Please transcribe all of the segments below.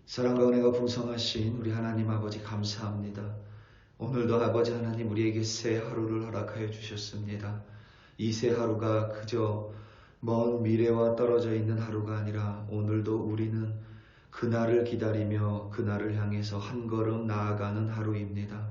사랑과 은혜가 풍성하신 우리 하나님 아버지 감사합니다. 오늘도 아버지 하나님 우리에게 새 하루를 허락하여 주셨습니다. 이 새 하루가 그저 먼 미래와 떨어져 있는 하루가 아니라 오늘도 우리는 그날을 기다리며 그날을 향해서 한 걸음 나아가는 하루입니다.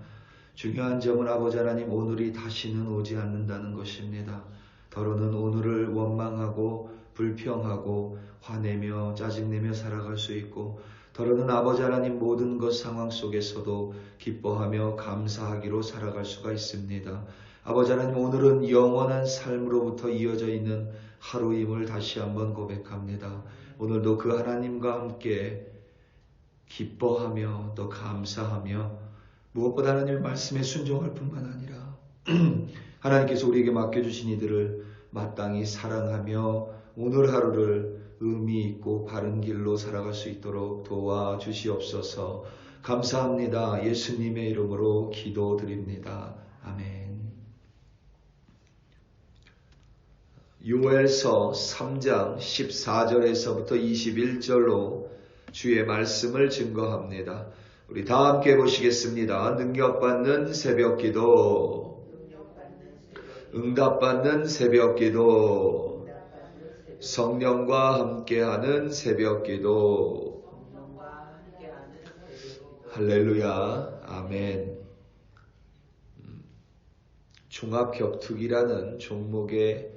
중요한 점은 아버지 하나님 오늘이 다시는 오지 않는다는 것입니다. 더러는 오늘을 원망하고 불평하고 화내며 짜증내며 살아갈 수 있고 더러는 아버지 하나님 모든 것 상황 속에서도 기뻐하며 감사하기로 살아갈 수가 있습니다. 아버지 하나님 오늘은 영원한 삶으로부터 이어져 있는 하루임을 다시 한번 고백합니다. 오늘도 그 하나님과 함께 기뻐하며 또 감사하며 무엇보다 하나님의 말씀에 순종할 뿐만 아니라 하나님께서 우리에게 맡겨주신 이들을 마땅히 사랑하며 오늘 하루를 의미 있고 바른 길로 살아갈 수 있도록 도와주시옵소서. 감사합니다. 예수님의 이름으로 기도드립니다. 아멘. 요엘서 3장 14절에서부터 21절로 주의 말씀을 증거합니다. 우리 다 함께 보시겠습니다. 능력받는 새벽기도, 응답받는 새벽기도, 성령과 함께하는 새벽기도. 할렐루야. 아멘. 종합격투기라는 종목의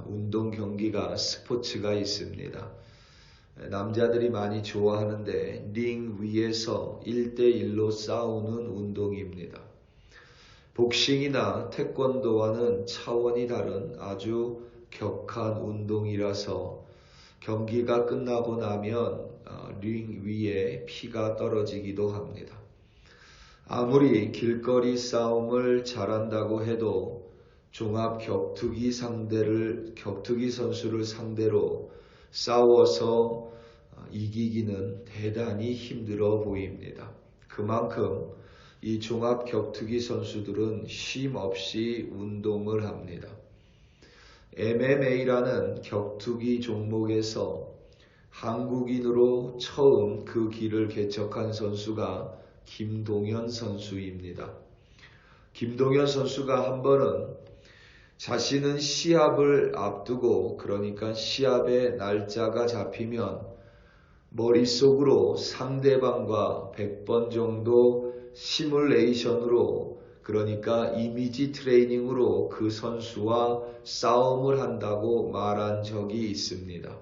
운동 경기가 스포츠가 있습니다. 남자들이 많이 좋아하는데 링 위에서 1대1로 싸우는 운동입니다. 복싱이나 태권도와는 차원이 다른 아주 격한 운동이라서 경기가 끝나고 나면 링 위에 피가 떨어지기도 합니다. 아무리 길거리 싸움을 잘한다고 해도 종합 격투기 선수를 상대로 싸워서 이기기는 대단히 힘들어 보입니다. 그만큼 이 종합 격투기 선수들은 쉼 없이 운동을 합니다. MMA라는 격투기 종목에서 한국인으로 처음 그 길을 개척한 선수가 김동현 선수입니다. 김동현 선수가 한 번은 자신은 시합을 앞두고 그러니까 시합의 날짜가 잡히면 머릿속으로 상대방과 100번 정도 시뮬레이션으로 그러니까 이미지 트레이닝으로 그 선수와 싸움을 한다고 말한 적이 있습니다.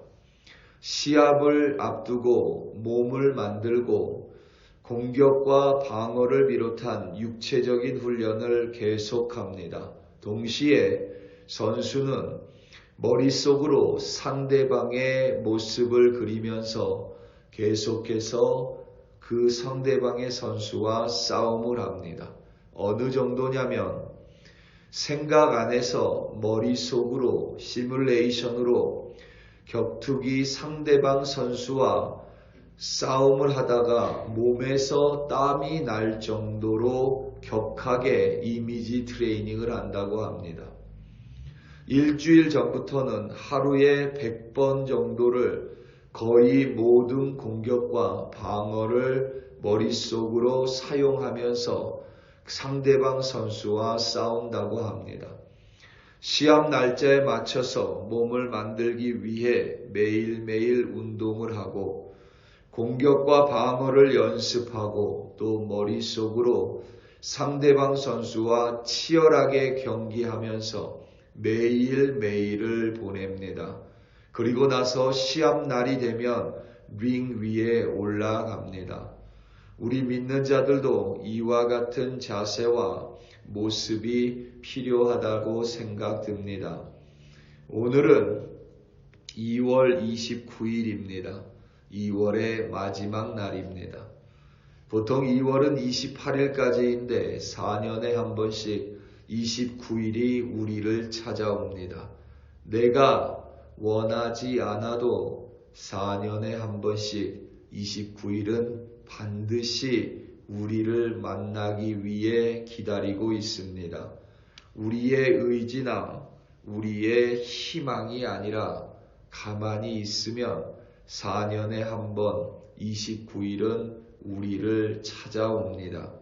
시합을 앞두고 몸을 만들고 공격과 방어를 비롯한 육체적인 훈련을 계속합니다. 동시에 선수는 머릿속으로 상대방의 모습을 그리면서 계속해서 그 상대방의 선수와 싸움을 합니다. 어느 정도냐면 생각 안에서 머릿속으로 시뮬레이션으로 격투기 상대방 선수와 싸움을 하다가 몸에서 땀이 날 정도로 격하게 이미지 트레이닝을 한다고 합니다. 일주일 전부터는 하루에 100번 정도를 거의 모든 공격과 방어를 머릿속으로 사용하면서 상대방 선수와 싸운다고 합니다. 시합 날짜에 맞춰서 몸을 만들기 위해 매일매일 운동을 하고 공격과 방어를 연습하고 또 머릿속으로 상대방 선수와 치열하게 경기하면서 매일매일을 보냅니다. 그리고 나서 시합 날이 되면 링 위에 올라갑니다. 우리 믿는 자들도 이와 같은 자세와 모습이 필요하다고 생각됩니다. 오늘은 2월 29일입니다. 2월의 마지막 날입니다. 보통 2월은 28일까지인데 4년에 한 번씩 29일이 우리를 찾아옵니다. 내가 원하지 않아도 4년에 한 번씩 29일은 반드시 우리를 만나기 위해 기다리고 있습니다. 우리의 의지나 우리의 희망이 아니라 가만히 있으면 4년에 한 번 29일은 우리를 찾아옵니다.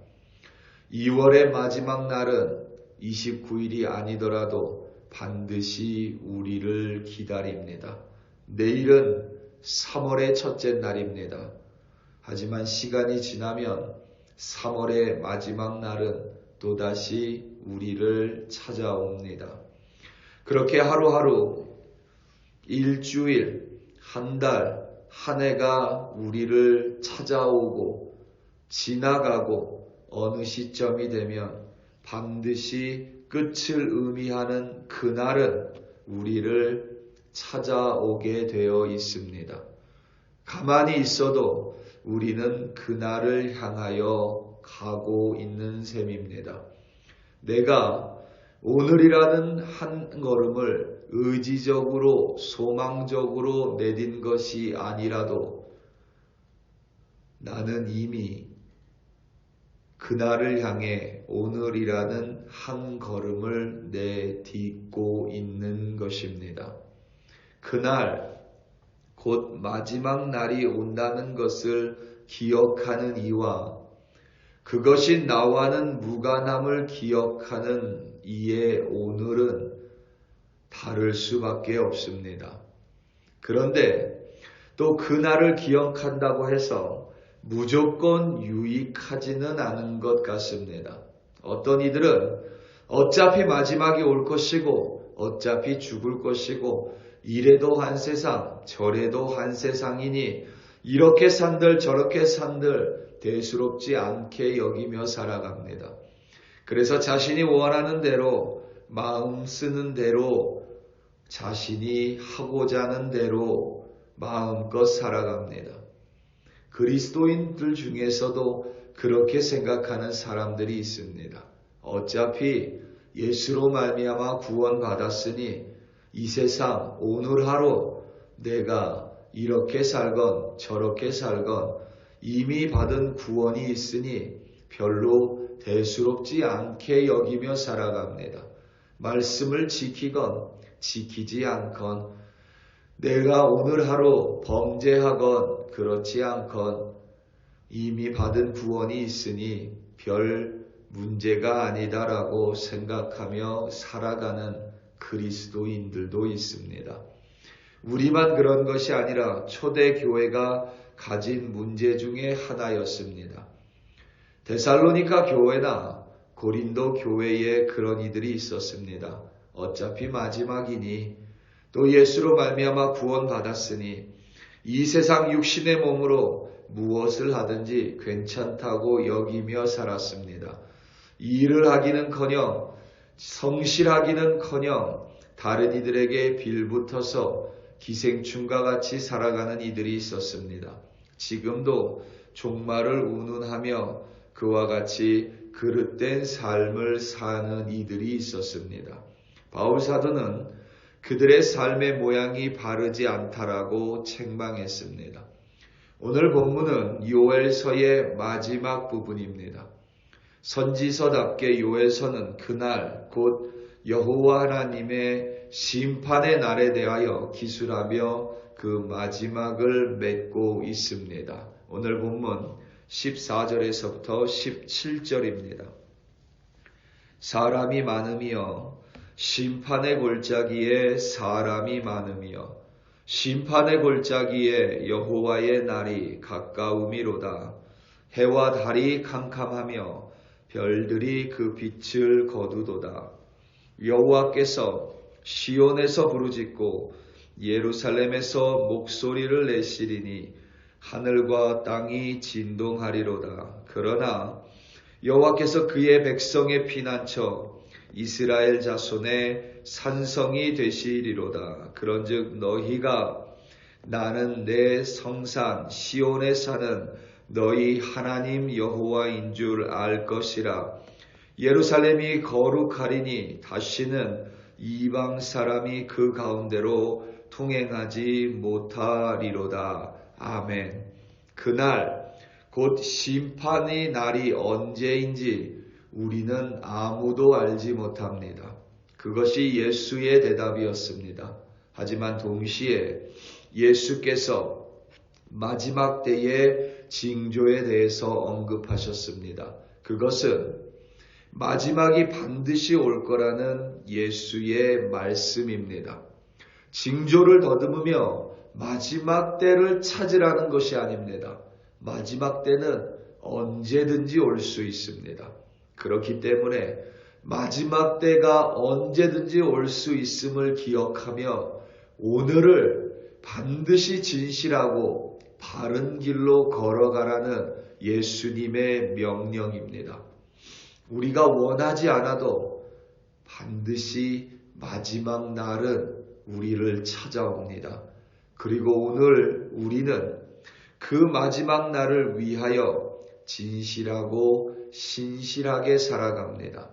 2월의 마지막 날은 29일이 아니더라도 반드시 우리를 기다립니다. 내일은 3월의 첫째 날입니다. 하지만 시간이 지나면 3월의 마지막 날은 또다시 우리를 찾아옵니다. 그렇게 하루하루, 일주일, 한 달, 한 해가 우리를 찾아오고 지나가고 어느 시점이 되면 반드시 끝을 의미하는 그날은 우리를 찾아오게 되어 있습니다. 가만히 있어도 우리는 그날을 향하여 가고 있는 셈입니다. 내가 오늘이라는 한 걸음을 의지적으로 소망적으로 내딘 것이 아니라도 나는 이미 그날을 향해 오늘이라는 한 걸음을 내딛고 있는 것입니다. 그날 곧 마지막 날이 온다는 것을 기억하는 이와 그것이 나와는 무관함을 기억하는 이의 오늘은 다를 수밖에 없습니다. 그런데 또 그날을 기억한다고 해서 무조건 유익하지는 않은 것 같습니다. 어떤 이들은 어차피 마지막이 올 것이고 어차피 죽을 것이고 이래도 한 세상 저래도 한 세상이니 이렇게 산들 저렇게 산들 대수롭지 않게 여기며 살아갑니다. 그래서 자신이 원하는 대로 마음 쓰는 대로 자신이 하고자 하는 대로 마음껏 살아갑니다. 그리스도인들 중에서도 그렇게 생각하는 사람들이 있습니다. 어차피 예수로 말미암아 구원받았으니 이 세상 오늘 하루 내가 이렇게 살건 저렇게 살건 이미 받은 구원이 있으니 별로 대수롭지 않게 여기며 살아갑니다. 말씀을 지키건 지키지 않건 내가 오늘 하루 범죄하건 그렇지 않건 이미 받은 구원이 있으니 별 문제가 아니다라고 생각하며 살아가는 그리스도인들도 있습니다. 우리만 그런 것이 아니라 초대교회가 가진 문제 중에 하나였습니다. 데살로니가 교회나 고린도 교회에 그런 이들이 있었습니다. 어차피 마지막이니 또 예수로 말미암아 구원받았으니 이 세상 육신의 몸으로 무엇을 하든지 괜찮다고 여기며 살았습니다. 일을 하기는커녕 성실하기는커녕 다른 이들에게 빌붙어서 기생충과 같이 살아가는 이들이 있었습니다. 지금도 종말을 운운하며 그와 같이 그릇된 삶을 사는 이들이 있었습니다. 바울 사도는 그들의 삶의 모양이 바르지 않다라고 책망했습니다. 오늘 본문은 요엘서의 마지막 부분입니다. 선지서답게 요엘서는 그날 곧 여호와 하나님의 심판의 날에 대하여 기술하며 그 마지막을 맺고 있습니다. 오늘 본문 14절에서부터 17절입니다. 사람이 많으며 심판의 골짜기에 사람이 많으며 심판의 골짜기에 여호와의 날이 가까우미로다. 해와 달이 캄캄하며 별들이 그 빛을 거두도다. 여호와께서 시온에서 부르짖고 예루살렘에서 목소리를 내시리니 하늘과 땅이 진동하리로다. 그러나 여호와께서 그의 백성의 피난처 이스라엘 자손의 산성이 되시리로다. 그런즉 너희가 나는 내 성산 시온에 사는 너희 하나님 여호와인 줄 알 것이라. 예루살렘이 거룩하리니 다시는 이방 사람이 그 가운데로 통행하지 못하리로다. 아멘. 그날 곧 심판의 날이 언제인지 우리는 아무도 알지 못합니다. 그것이 예수의 대답이었습니다. 하지만 동시에 예수께서 마지막 때의 징조에 대해서 언급하셨습니다. 그것은 마지막이 반드시 올 거라는 예수의 말씀입니다. 징조를 더듬으며 마지막 때를 찾으라는 것이 아닙니다. 마지막 때는 언제든지 올 수 있습니다. 그렇기 때문에 마지막 때가 언제든지 올 수 있음을 기억하며 오늘을 반드시 진실하고 바른 길로 걸어가라는 예수님의 명령입니다. 우리가 원하지 않아도 반드시 마지막 날은 우리를 찾아옵니다. 그리고 오늘 우리는 그 마지막 날을 위하여 진실하고 신실하게 살아갑니다.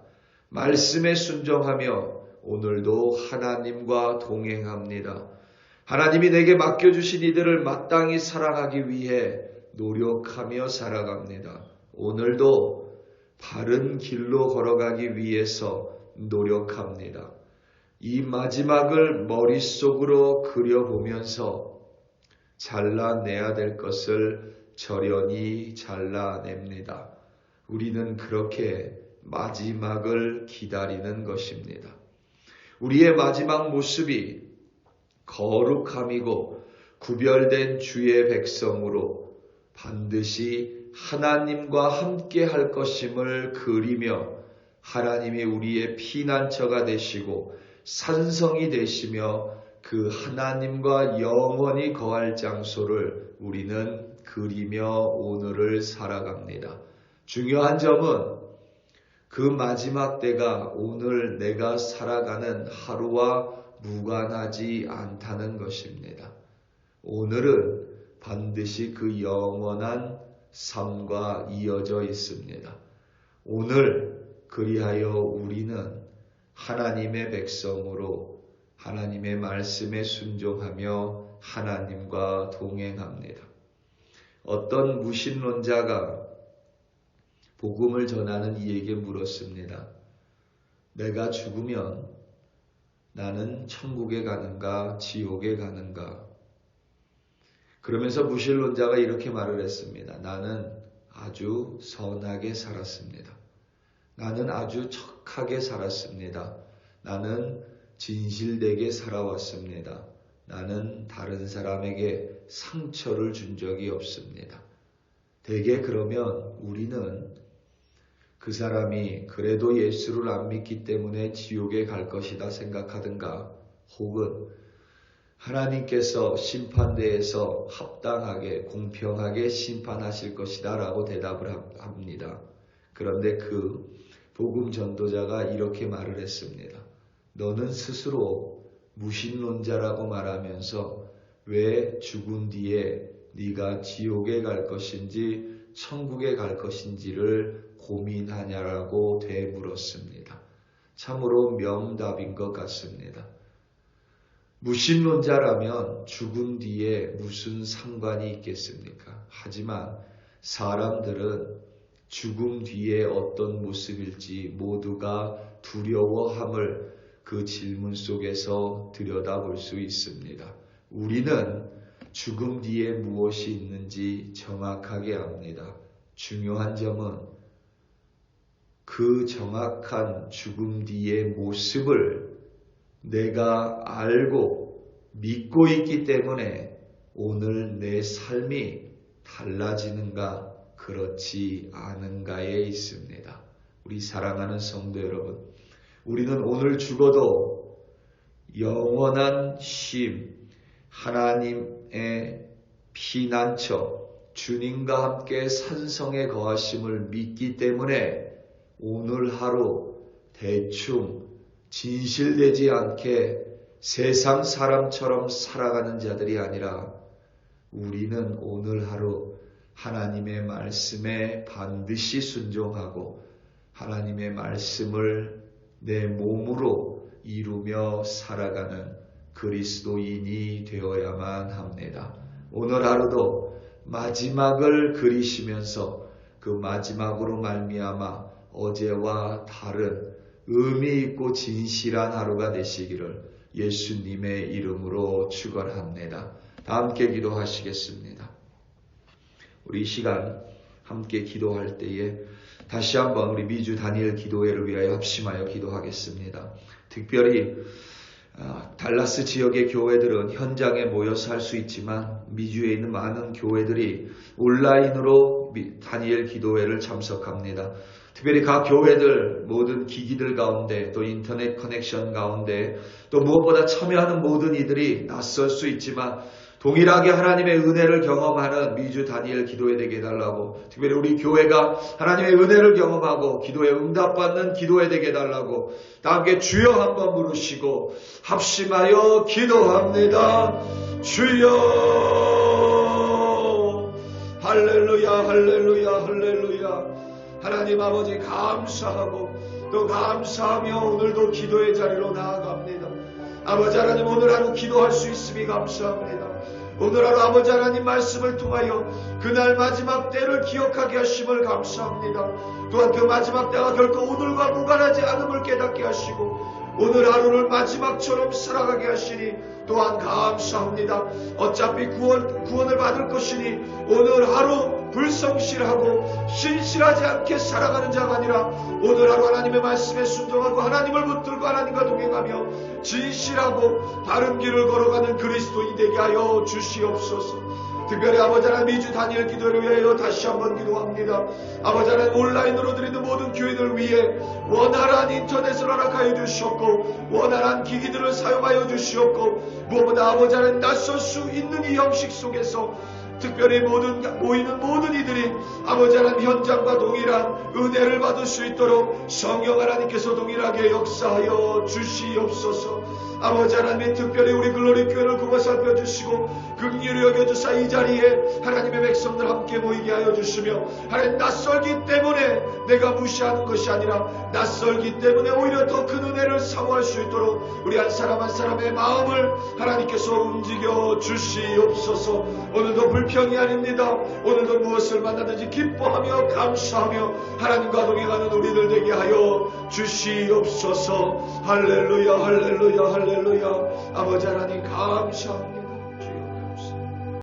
말씀에 순종하며 오늘도 하나님과 동행합니다. 하나님이 내게 맡겨주신 이들을 마땅히 사랑하기 위해 노력하며 살아갑니다. 오늘도 바른 길로 걸어가기 위해서 노력합니다. 이 마지막을 머릿속으로 그려보면서 잘라내야 될 것을 절연히 잘라냅니다. 우리는 그렇게 마지막을 기다리는 것입니다. 우리의 마지막 모습이 거룩함이고 구별된 주의 백성으로 반드시 하나님과 함께 할 것임을 그리며 하나님이 우리의 피난처가 되시고 산성이 되시며 그 하나님과 영원히 거할 장소를 우리는 그리며 오늘을 살아갑니다. 중요한 점은 그 마지막 때가 오늘 내가 살아가는 하루와 무관하지 않다는 것입니다. 오늘은 반드시 그 영원한 삶과 이어져 있습니다. 오늘 그리하여 우리는 하나님의 백성으로 하나님의 말씀에 순종하며 하나님과 동행합니다. 어떤 무신론자가 복음을 전하는 이에게 물었습니다. 내가 죽으면 나는 천국에 가는가 지옥에 가는가? 그러면서 무신론자가 이렇게 말을 했습니다. 나는 아주 선하게 살았습니다. 나는 아주 척하게 살았습니다. 나는 진실되게 살아왔습니다. 나는 다른 사람에게 상처를 준 적이 없습니다. 대개 그러면 우리는 그 사람이 그래도 예수를 안 믿기 때문에 지옥에 갈 것이다 생각하든가 혹은 하나님께서 심판대에서 합당하게 공평하게 심판하실 것이다 라고 대답을 합니다. 그런데 그 복음 전도자가 이렇게 말을 했습니다. 너는 스스로 무신론자라고 말하면서 왜 죽은 뒤에 네가 지옥에 갈 것인지 천국에 갈 것인지를 고민하냐라고 되물었습니다. 참으로 명답인 것 같습니다. 무신론자라면 죽은 뒤에 무슨 상관이 있겠습니까? 하지만 사람들은 죽음 뒤에 어떤 모습일지 모두가 두려워함을 그 질문 속에서 들여다볼 수 있습니다. 우리는 죽음 뒤에 무엇이 있는지 정확하게 압니다. 중요한 점은 그 정확한 죽음 뒤의 모습을 내가 알고 믿고 있기 때문에 오늘 내 삶이 달라지는가 그렇지 않은가에 있습니다. 우리 사랑하는 성도 여러분, 우리는 오늘 죽어도 영원한 쉼, 하나님의 피난처, 주님과 함께 산성에 거하심을 믿기 때문에 오늘 하루 대충 진실되지 않게 세상 사람처럼 살아가는 자들이 아니라 우리는 오늘 하루 하나님의 말씀에 반드시 순종하고 하나님의 말씀을 내 몸으로 이루며 살아가는 그리스도인이 되어야만 합니다. 오늘 하루도 마지막을 그리시면서 그 마지막으로 말미암아 어제와 다른 의미 있고 진실한 하루가 되시기를 예수님의 이름으로 축원합니다. 다 함께 기도하시겠습니다. 우리 이 시간 함께 기도할 때에 다시 한번 우리 미주 다니엘 기도회를 위하여 합심하여 기도하겠습니다. 특별히 달라스 지역의 교회들은 현장에 모여서 할 수 있지만 미주에 있는 많은 교회들이 온라인으로 다니엘 기도회를 참석합니다. 특별히 각 교회들 모든 기기들 가운데 또 인터넷 커넥션 가운데 또 무엇보다 참여하는 모든 이들이 낯설 수 있지만 동일하게 하나님의 은혜를 경험하는 미주 다니엘 기도회 되게 해달라고, 특별히 우리 교회가 하나님의 은혜를 경험하고 기도에 응답받는 기도회 되게 해달라고 다 함께 주여 한번 부르시고 합심하여 기도합니다. 주여, 할렐루야 할렐루야 할렐루야. 하나님 아버지 감사하고 또 감사하며 오늘도 기도의 자리로 나아갑니다. 아버지 하나님, 오늘 하루 기도할 수 있음이 감사합니다. 오늘 하루 아버지 하나님 말씀을 통하여 그날 마지막 때를 기억하게 하심을 감사합니다. 또한 그 마지막 때가 결코 오늘과 무관하지 않음을 깨닫게 하시고 오늘 하루를 마지막처럼 살아가게 하시니 또한 감사합니다. 어차피 구원을 받을 것이니 오늘 하루 불성실하고 신실하지 않게 살아가는 자가 아니라 오늘 하루 하나님의 말씀에 순종하고 하나님을 붙들고 하나님과 동행하며 진실하고 바른 길을 걸어가는 그리스도인이 되게 하여 주시옵소서. 특별히 아버지 하나님 미주 다니엘 기도를 위하여 다시 한번 기도합니다. 아버지 하나님 온라인으로 드리는 모든 교회들 위해 원활한 인터넷을 허락하여 주시옵고 원활한 기기들을 사용하여 주시옵고 무엇보다 아버지 하나님 낯설 수 있는 이 형식 속에서 특별히 모이는 모든 이들이 아버지 하나님 현장과 동일한 은혜를 받을 수 있도록 성령 하나님께서 동일하게 역사하여 주시옵소서. 아버지 하나님, 특별히 우리 글로리 교회를 보고 살펴주시고 긍휼히 여겨주사 이 자리에 하나님의 백성들 함께 모이게 하여 주시며 하나님 낯설기 때문에 내가 무시하는 것이 아니라 낯설기 때문에 오히려 더 큰 은혜를 사모할 수 있도록 우리 한 사람 한 사람의 마음을 하나님께서 움직여 주시옵소서. 오늘도 불평이 아닙니다. 오늘도 무엇을 만나든지 기뻐하며 감사하며 하나님과 동행하는 우리들 되게 하여 주시옵소서. 할렐루야 할렐루야 할렐루야. 아버지 하나님 감사합니다.